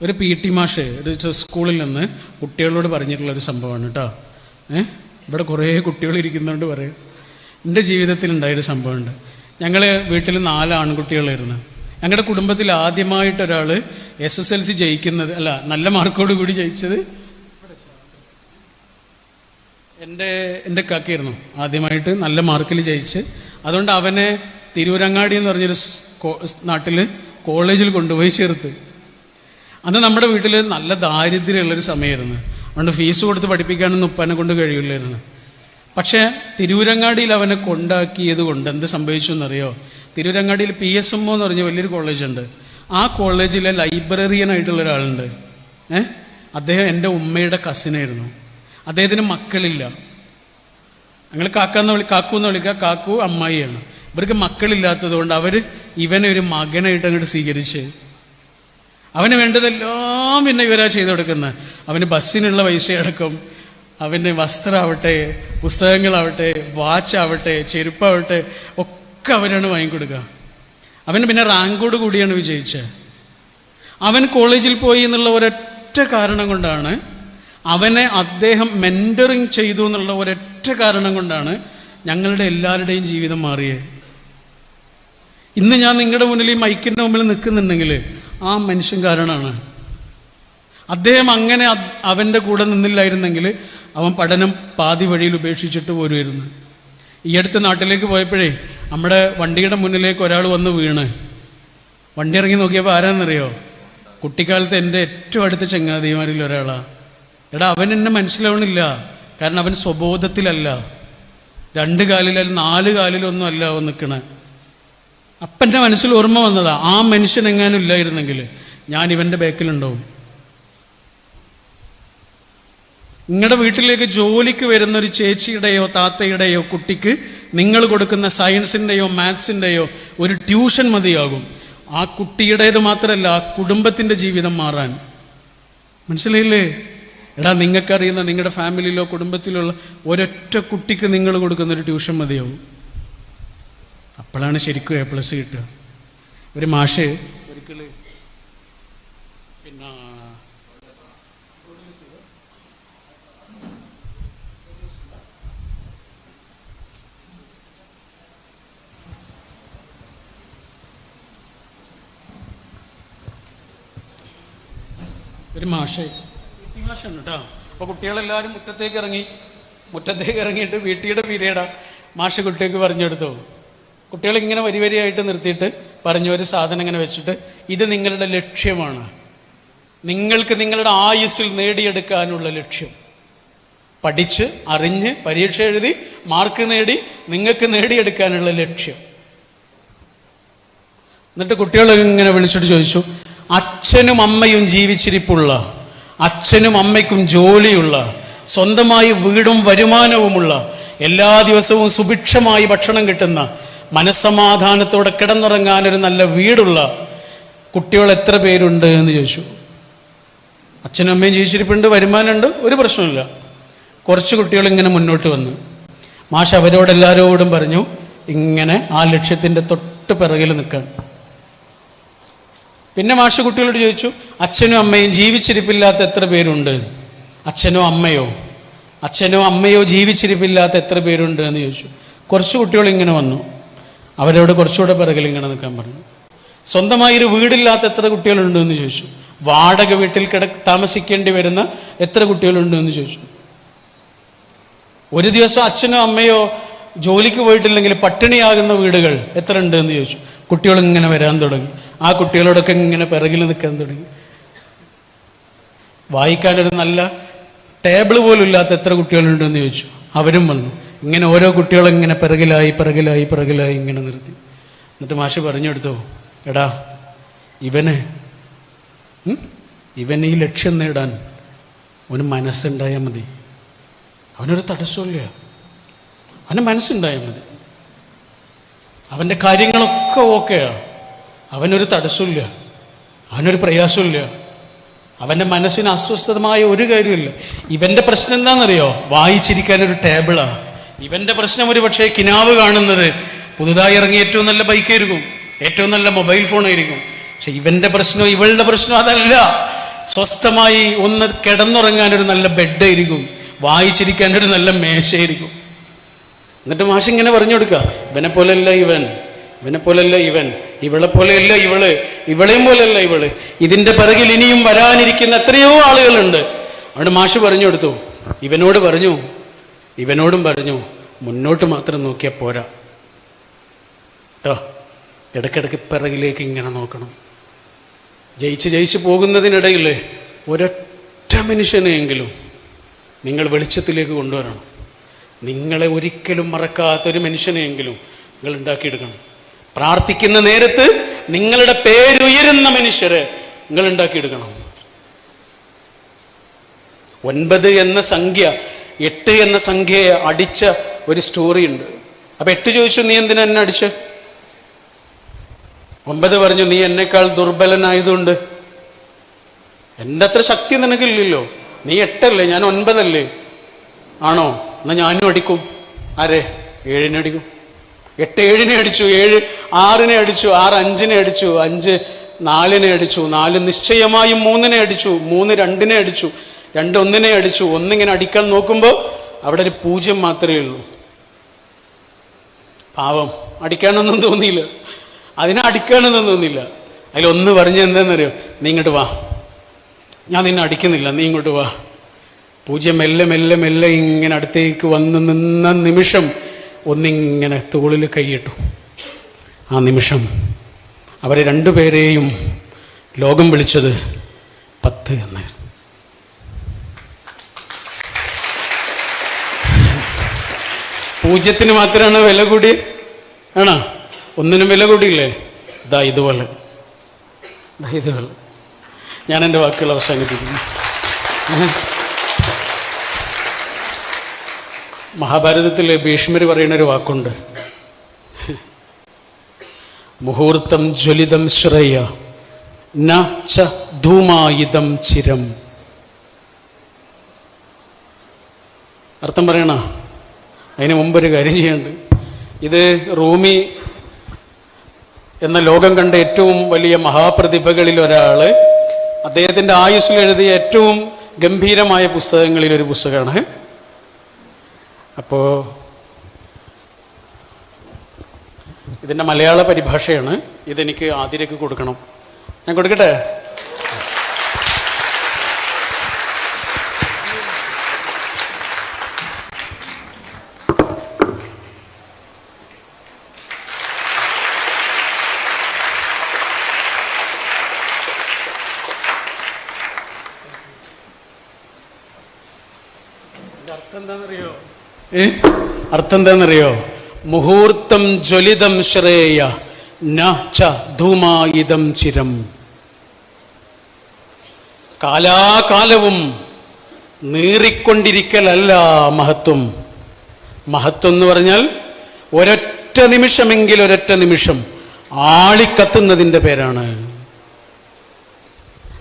ഒരു PT മാഷ് ഒരു സ്കൂളിൽ നിന്ന് കുട്ടികളോട് പറഞ്ഞിട്ടുള്ളൊരു സംഭവമാണ് കേട്ടോ. ഇവിടെ കുറേ കുട്ടികൾ ഇരിക്കുന്നതുകൊണ്ട് പറയും. എൻ്റെ ജീവിതത്തിൽ ഉണ്ടായൊരു സംഭവമുണ്ട്. ഞങ്ങൾ വീട്ടിൽ 4 ആൺകുട്ടികളായിരുന്നു. ഞങ്ങളുടെ കുടുംബത്തിൽ ആദ്യമായിട്ടൊരാൾ SSLC ജയിക്കുന്നത്, അല്ല, നല്ല മാർക്കോട് കൂടി ജയിച്ചത് എൻ്റെ കാക്കയായിരുന്നു. ആദ്യമായിട്ട് നല്ല മാർക്കിൽ ജയിച്ച്, അതുകൊണ്ട് അവനെ തിരൂരങ്ങാടി എന്ന് പറഞ്ഞൊരു നാട്ടിൽ കോളേജിൽ കൊണ്ടുപോയി ചേർത്ത്. അന്ന് നമ്മുടെ വീട്ടിൽ നല്ല ദാരിദ്ര്യമുള്ളൊരു സമയമായിരുന്നു. അതുകൊണ്ട് ഫീസ് കൊടുത്ത് പഠിപ്പിക്കാനൊന്നും ഉപ്പാനെ കൊണ്ട് കഴിയില്ലായിരുന്നു. പക്ഷേ തിരൂരങ്ങാടിയിൽ അവനെ കൊണ്ടാക്കിയത് കൊണ്ട് എന്ത് സംഭവിച്ചു എന്നറിയോ? തിരൂരങ്ങാടിയിൽ PSMO എന്ന് പറഞ്ഞ വലിയൊരു കോളേജുണ്ട്. ആ കോളേജിലെ ലൈബ്രറിയനായിട്ടുള്ള ഒരാളുണ്ട്. അദ്ദേഹം എൻ്റെ ഉമ്മയുടെ കസിനായിരുന്നു. അദ്ദേഹത്തിന് മക്കളില്ല. ഞങ്ങൾ കാക്കൂ എന്ന് വിളിക്കുക. കാക്കു അമ്മായിയാണ്. ഇവർക്ക് മക്കളില്ലാത്തത് കൊണ്ട് അവർ ഇവനെ ഒരു മകനായിട്ട് അങ്ങോട്ട് സ്വീകരിച്ച് അവന് വേണ്ടതെല്ലാം പിന്നെ ഇവരാ ചെയ്തു കൊടുക്കുന്നത്. അവന് ബസ്സിനുള്ള പൈസ അടക്കം, അവൻ്റെ വസ്ത്രമാവട്ടെ, പുസ്തകങ്ങളാവട്ടെ, വാച്ചാവട്ടെ, ചെരുപ്പാവട്ടെ ഒക്കെ അവരാണ് വാങ്ങിക്കൊടുക്കുക. അവന് പിന്നെ റാങ്കോട് കൂടിയാണ് വിജയിച്ചത്. അവൻ കോളേജിൽ പോയി എന്നുള്ള ഒരൊറ്റ കാരണം കൊണ്ടാണ്, അവനെ അദ്ദേഹം മെൻറ്ററിങ് ചെയ്തു എന്നുള്ള ഒരൊറ്റ കാരണം കൊണ്ടാണ് ഞങ്ങളുടെ എല്ലാവരുടെയും ജീവിതം മാറിയത്. ഇന്ന് ഞാൻ നിങ്ങളുടെ മുന്നിൽ ഈ മൈക്കിൻ്റെ മുമ്പിൽ നിൽക്കുന്നുണ്ടെങ്കിൽ ആ മനുഷ്യൻ കാരണമാണ്. അദ്ദേഹം അങ്ങനെ അവൻ്റെ കൂടെ നിന്നില്ലായിരുന്നെങ്കിൽ അവൻ പഠനം പാതി വഴിയിൽ ഉപേക്ഷിച്ചിട്ട് പോരുമായിരുന്നു. ഈ അടുത്ത നാട്ടിലേക്ക് പോയപ്പോഴേ നമ്മുടെ വണ്ടിയുടെ മുന്നിലേക്ക് ഒരാൾ വന്ന് വീണ്. വണ്ടി ഇറങ്ങി നോക്കിയപ്പോൾ ആരാന്നറിയോ? കുട്ടിക്കാലത്ത് എൻ്റെ ഏറ്റവും അടുത്ത ചങ്ങാതിമാരിൽ ഒരാളാണ്. എടാ, അവൻ എന്നെ മനസ്സിലാവണില്ല. കാരണം അവൻ സ്വബോധത്തിലല്ല, 2 കാലിലല്ല 4 കാലിലൊന്നും അല്ല അവൻ നിൽക്കണേ. അപ്പൻ്റെ മനസ്സിൽ ഓർമ്മ വന്നതാ, ആ മനുഷ്യൻ എങ്ങാനും ഇല്ലായിരുന്നെങ്കിൽ ഞാൻ ഇവൻ്റെ ബാക്കിലുണ്ടാവും. നിങ്ങളുടെ വീട്ടിലേക്ക് ജോലിക്ക് വരുന്ന ഒരു ചേച്ചിയുടെയോ താത്തയുടെയോ കുട്ടിക്ക് നിങ്ങൾ കൊടുക്കുന്ന സയൻസിൻ്റെയോ മാത്സിൻ്റെയോ ഒരു ട്യൂഷൻ മതിയാകും. ആ കുട്ടിയുടേത് മാത്രമല്ല, ആ കുടുംബത്തിൻ്റെ ജീവിതം മാറാൻ. മനസ്സിലായില്ലേ? എടാ, നിങ്ങൾക്കറിയുന്ന നിങ്ങളുടെ ഫാമിലിയിലോ കുടുംബത്തിലുള്ള ഒരൊറ്റ കുട്ടിക്ക് നിങ്ങൾ കൊടുക്കുന്നൊരു ട്യൂഷൻ മതിയാവും. അപ്പോഴാണ് ശരിക്കും A+ കിട്ടുക. ഒരു മാഷ് ഒരിക്കൽ പിന്നെ ഒരു മാഷാണ് കേട്ടോ. അപ്പോൾ കുട്ടികളെല്ലാവരും മുറ്റത്തേക്ക് ഇറങ്ങിയിട്ട് വീട്ടിയുടെ പീരീഡാ. മാഷ് കുട്ടികൾക്ക് പറഞ്ഞെടുത്തു. കുട്ടികളിങ്ങനെ വരിയായിട്ട് നിർത്തിയിട്ട് പറഞ്ഞു, ഒരു സാധനം ഇങ്ങനെ വെച്ചിട്ട്, ഇത് നിങ്ങളുടെ ലക്ഷ്യമാണ്, നിങ്ങൾക്ക് നിങ്ങളുടെ ആയുസ്സിൽ നേടിയെടുക്കാനുള്ള ലക്ഷ്യം. പഠിച്ച് അറിഞ്ഞ് പരീക്ഷ എഴുതി മാർക്ക് നേടി നിങ്ങൾക്ക് നേടിയെടുക്കാനുള്ള ലക്ഷ്യം. എന്നിട്ട് കുട്ടികൾ ഇങ്ങനെ വിളിച്ചിട്ട് ചോദിച്ചു, അച്ഛനും അമ്മയും ജീവിച്ചിരിപ്പുള്ള, അച്ഛനും അമ്മയ്ക്കും ജോലിയുള്ള, സ്വന്തമായി വീടും വരുമാനവുമുള്ള, എല്ലാ ദിവസവും സുഭിക്ഷമായി ഭക്ഷണം കിട്ടുന്ന, മനസ്സമാധാനത്തോടെ കിടന്നുറങ്ങാനൊരു നല്ല വീടുള്ള കുട്ടികൾ എത്ര പേരുണ്ട് എന്ന് ചോദിച്ചു. അച്ഛനും അമ്മയും ജീവിച്ചിരിപ്പുണ്ട്, വരുമാനമുണ്ട്, ഒരു പ്രശ്നമില്ല. കുറച്ച് കുട്ടികൾ ഇങ്ങനെ മുന്നോട്ട് വന്നു. മാഷ് അവരോടെല്ലാവരോടും പറഞ്ഞു, ഇങ്ങനെ ആ ലക്ഷ്യത്തിൻ്റെ തൊട്ട് പിറകിൽ നിൽക്കാൻ. പിന്നെ മാഷ് കുട്ടികളോട് ചോദിച്ചു, അച്ഛനും അമ്മയും ജീവിച്ചിരിപ്പില്ലാത്ത എത്ര പേരുണ്ട്? അച്ഛനോ അമ്മയോ ജീവിച്ചിരിപ്പില്ലാത്ത എത്ര പേരുണ്ട് എന്ന് ചോദിച്ചു. കുറച്ച് കുട്ടികൾ ഇങ്ങനെ വന്നു. അവരോട് കുറച്ചുകൂടെ പിറകിൽ ഇങ്ങനെ നിൽക്കാൻ പറഞ്ഞു. സ്വന്തമായൊരു വീടില്ലാത്ത എത്ര കുട്ടികളുണ്ട് എന്ന് ചോദിച്ചു. വാടക വീട്ടിൽ താമസിക്കേണ്ടി വരുന്ന എത്ര കുട്ടികളുണ്ട് എന്ന് ചോദിച്ചു. ഒരു ദിവസം അച്ഛനോ അമ്മയോ ജോലിക്ക് പോയിട്ടില്ലെങ്കിൽ പട്ടിണിയാകുന്ന വീടുകൾ എത്ര ഉണ്ട് എന്ന് ചോദിച്ചു. കുട്ടികൾ ഇങ്ങനെ വരാൻ തുടങ്ങി. ആ കുട്ടികളോടൊക്കെ ഇങ്ങനെ പിറകിൽ നിൽക്കാൻ തുടങ്ങി. വായിക്കാനൊരു നല്ല ടേബിൾ പോലും ഇല്ലാത്ത എത്ര കുട്ടികളുണ്ടെന്ന് ചോദിച്ചു. അവരും വന്നു. ഇങ്ങനെ ഓരോ കുട്ടികളിങ്ങനെ പിറകിലായി ഇങ്ങനെ നിർത്തി. എന്നിട്ട് മാഷ് പറഞ്ഞെടുത്തു, എടാ, ഇവന് ഈ ലക്ഷ്യം നേടാൻ അവന് മനസ്സുണ്ടായാൽ മതി. അവനൊരു തടസ്സമില്ല, അവന് മനസ്സുണ്ടായാൽ മതി. അവൻ്റെ കാര്യങ്ങളൊക്കെ ഓക്കെയാണ്. അവനൊരു തടസ്സമില്ല, അവനൊരു പ്രയാസമില്ല, അവൻ്റെ മനസ്സിന് അസ്വസ്ഥമായ ഒരു കാര്യമില്ല. ഇവൻ്റെ പ്രശ്നം എന്താണെന്നറിയോ? വായിച്ചിരിക്കാനൊരു ടേബിളാണ്. ഇവൻ്റെ പ്രശ്നം ഒരു പക്ഷേ കിനാവ് കാണുന്നത് പുതുതായി ഇറങ്ങി ഏറ്റവും നല്ല ബൈക്കായിരിക്കും, ഏറ്റവും നല്ല മൊബൈൽ ഫോണായിരിക്കും. പക്ഷെ ഇവൻ്റെ പ്രശ്നം, ഇവളുടെ പ്രശ്നം അതല്ല. സ്വസ്ഥമായി ഒന്ന് കിടന്നുറങ്ങാനൊരു നല്ല ബെഡായിരിക്കും, വായിച്ചിരിക്കാനൊരു നല്ല മേശയായിരിക്കും. എന്നിട്ട് മാഷ് ഇങ്ങനെ പറഞ്ഞു കൊടുക്കുക, ഇവനെ പോലെയല്ല ഇവൻ, ഇവനെ പോലെയല്ല ഇവൻ, ഇവളെ പോലെയല്ല ഇവള്, ഇവളെയും പോലെയല്ല ഇവള്, ഇതിന്റെ പിറകിൽ ഇനിയും വരാനിരിക്കുന്ന എത്രയോ ആളുകളുണ്ട്. അവിടെ മാഷ് പറഞ്ഞു കൊടുത്തു, ഇവനോട് പറഞ്ഞു, ഇവനോടും പറഞ്ഞു, മുന്നോട്ട് മാത്രം നോക്കിയാൽ പോരാ കേട്ടോ, ഇടയ്ക്കിടയ്ക്ക് പിറകിലേക്ക് ഇങ്ങനെ നോക്കണം. ജയിച്ച് പോകുന്നതിനിടയിൽ ഒരൊറ്റ മനുഷ്യനെയെങ്കിലും നിങ്ങൾ വെളിച്ചത്തിലേക്ക് കൊണ്ടുവരണം. നിങ്ങളെ ഒരിക്കലും മറക്കാത്തൊരു മനുഷ്യനെയെങ്കിലും നിങ്ങൾ ഉണ്ടാക്കിയെടുക്കണം. പ്രാർത്ഥിക്കുന്ന നേരത്ത് നിങ്ങളുടെ പേരുയരുന്ന മനുഷ്യരെ നിങ്ങൾ ഉണ്ടാക്കിയെടുക്കണം. 9 എന്ന സംഖ്യ 8 എന്ന സംഖ്യയെ അടിച്ച ഒരു സ്റ്റോറി ഉണ്ട്. അപ്പൊ 8 ചോദിച്ചു, നീ എന്തിനാ എന്നെ അടിച്ച്? 9 പറഞ്ഞു, നീ എന്നെക്കാൾ ദുർബലനായതുകൊണ്ട്. എൻ്റെ അത്ര ശക്തി നിനക്കില്ലല്ലോ, നീ 8 അല്ലേ, ഞാൻ 9 അല്ലേ. ആണോ, എന്നാ ഞാനും അടിക്കും. ആരെ? 7 അടിക്കും. 8 7 അടിച്ചു, 7 6 അടിച്ചു, 6 5 അടിച്ചു, 5 4 അടിച്ചു, 4 നിശ്ചയമായും 3 അടിച്ചു, 3 2 അടിച്ചു, 2 1 അടിച്ചു. 1 ഇങ്ങനെ അടിക്കാൻ നോക്കുമ്പോൾ അവിടെ ഒരു 0 മാത്രമേ ഉള്ളൂ. പാവം, അടിക്കാനൊന്നും തോന്നിയില്ല, അതിനെ അടിക്കാനൊന്നും തോന്നിയില്ല. അതിൽ 1 പറഞ്ഞ എന്താണെന്നറിയോ, നീ ഇങ്ങോട്ട് വാ, ഞാൻ നിന്നെ അടിക്കുന്നില്ല, നീ ഇങ്ങോട്ട് വാ. 0 മെല്ലെ മെല്ലെ മെല്ലെ ഇങ്ങനെ അടുത്തേക്ക് വന്ന് നിന്ന നിമിഷം 1 ഇങ്ങനെ തോളിൽ കൈയിട്ടു. ആ നിമിഷം അവരെ 2 പേരെയും ലോകം വിളിച്ചത് 10 എന്ന്. പൂജ്യത്തിന് മാത്രമാണ് വില കൂടി, ആണോ? 1 വില കൂടിയില്ലേ? ഇതാ ഇതുപോലെ. ഞാൻ എൻ്റെ വാക്കുകൾ അവസാനിപ്പിക്കുന്നു. മഹാഭാരതത്തിലെ ഭീഷ്മർ പറയുന്നൊരു വാക്കുണ്ട്, മുഹൂർത്തം ജ്വലിതം ശ്രേയ ന ച ധൂമായിതം ചിരം. അർത്ഥം പറയണ, അതിന് മുമ്പൊരു കാര്യം ചെയ്യേണ്ട. ഇത് റൂമി എന്ന ലോകം കണ്ട ഏറ്റവും വലിയ മഹാപ്രതിഭകളിൽ ഒരാള്, അദ്ദേഹത്തിൻ്റെ ആയുസ്സിൽ എഴുതിയ ഏറ്റവും ഗംഭീരമായ പുസ്തകങ്ങളിലൊരു പുസ്തകമാണ്. അപ്പോൾ ഇതിൻ്റെ മലയാള പരിഭാഷയാണ്. ഇതെനിക്ക് ആതിരക്ക് കൊടുക്കണം. ഞാൻ കൊടുക്കട്ടെ? അർത്ഥം എന്താണെന്നറിയോ? മുഹൂർത്തം ജ്വലിതം ശ്രേയ ന ച ധൂമായിതം ചിരം. കാലാകാലവും നീറിക്കൊണ്ടിരിക്കലല്ല മഹത്വം. മഹത്വം എന്ന് പറഞ്ഞാൽ ഒരൊറ്റ നിമിഷമെങ്കിൽ ഒരൊറ്റ നിമിഷം ആളിക്കത്തുന്നതിൻ്റെ പേരാണ്.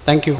Thank you.